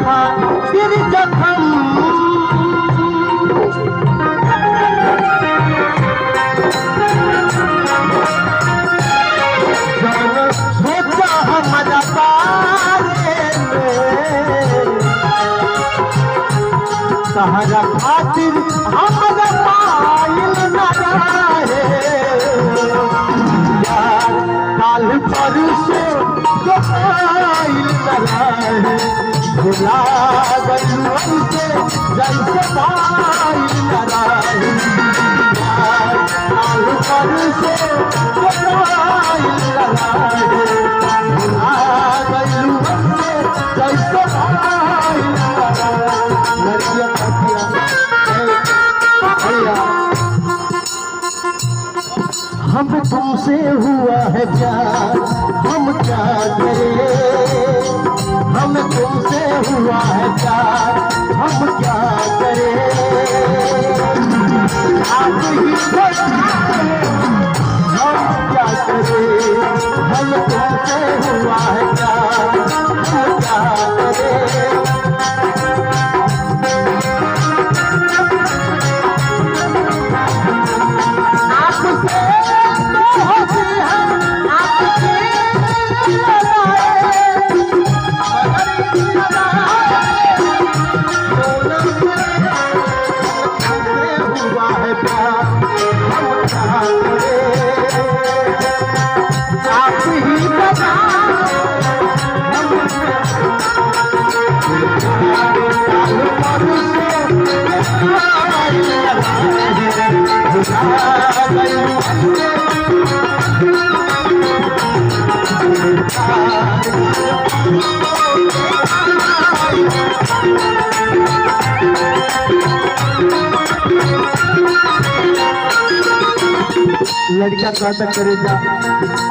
खातिर जखम सोचा हमारा बारे में सहारा खातिर हमारा पायल न रहे यार काल परसों जो पायल न रहे भुला गलू से जैसे पायल न रहे यार काल परसों जो पायल न रहे भुला गलू से जैसे पायल न रहे लड़कियां भैया हम तुमसे हुआ है प्यार हम क्या करें हम तुमसे हुआ है प्यार हम क्या करें आप ही बताइए हम क्या करें हम तुमसे हुआ है प्यार हम क्या करें लड़का कहता करे जा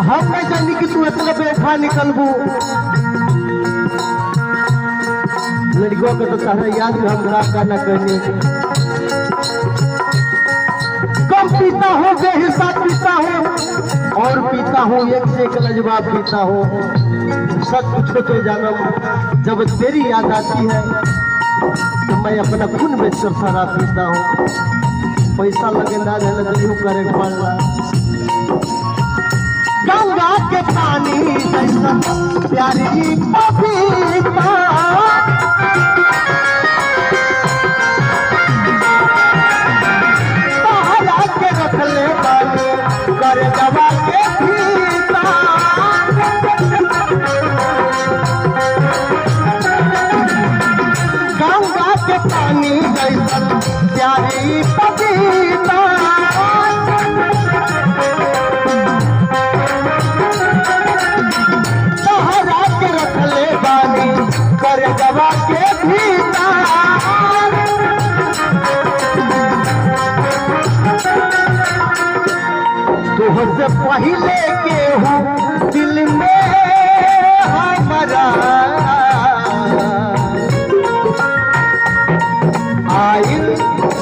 हम नहीं जानी कि तू इतना बेवफा निकलबू लड़कों को तो तारा याद में हम का न करने कम पीता हो बेहिसाब पीता हो और पीता हो एक से एक लाजवाब पीता हो सच पूछो तो जानम जब तेरी याद आती है तो मैं अपना खून बेचकर शराब पीता हूँ पैसा लगे ना रहने करे पड़ला गंगा के पानी जैसा प्यारी पपीता सहारा के रख ले बाले करे दबा के पीता गंगा के पानी जैसा प्यारी पपीता सहारा के रख ले बानी कर दबा के भीता तुझसे पहले के हूँ दिल में हमारा आइल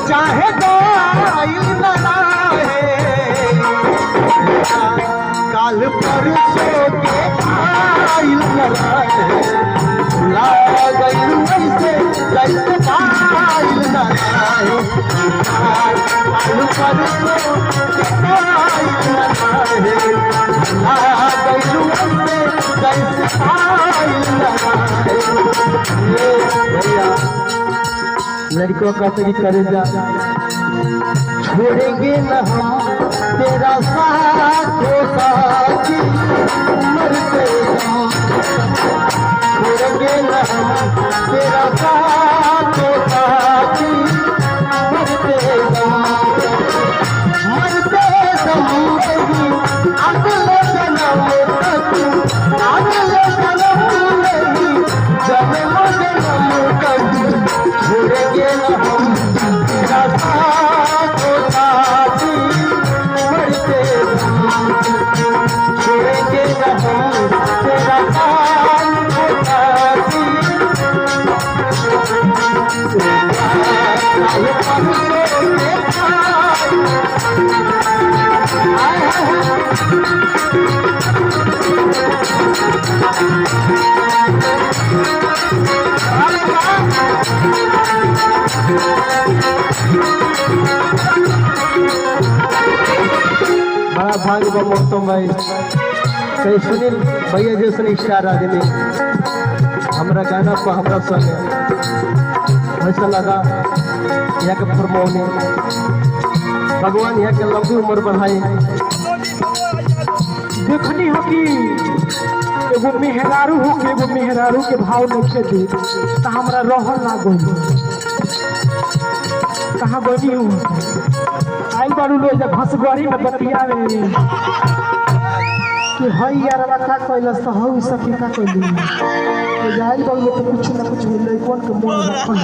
चाहे गाइल न रहे काल परसों के आइल न रहे भुला गइल वैसे जैसे आइल न रहे काल परसों के आइल न रहे भुला गइल वैसे जैसे आइल न रहे भैया लड़कों का तो करे जा छोड़ेंगे न हम तेरा साथ हो साथी मरते हम छोड़ेंगे न हम तेरा साथ हो साथी मरते हम नहीं अगले जन्म तक अगले जन्म नहीं जन्म जन्म तक छोड़ेंगे न हम तेरा साथ हो साथी मरते छोड़ेंगे न हम तेरा साथ हो साथी बड़ा भाग्य बा मौसम भाई, कहीं सुनील भैया जैसे स्टार आदमी हमारा गाना पर हमारा संग ऐसा लगा यहाँ के फरमौनी भगवान यहाँ के लंबी उम्र बढ़ाई। देखनी हो कि एगो मेहरारू हो के एगो मेहरारू के भाव नहीं दी तो हमारा रहल ना गई कहाँ गई हूँ आई बारू लोग घसगरी में बतिया में कि हई यार का कैलस तो हऊ सखी का कैली तो जाई बारू लोग कुछ ना कुछ मिले कौन के मन रखल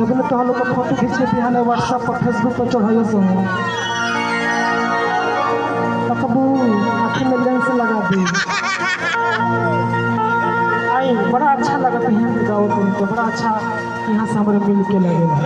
लेकिन तो हम लोग का फोटो खींच के बिहान व्हाट्सएप पर फेसबुक पर चढ़ाइए सो कबू आँखें में लेंस लगा दी। आई बड़ा अच्छा लगा था यहाँ के गाँव में, बड़ा अच्छा यहाँ से हमारे मिल के लगेगा।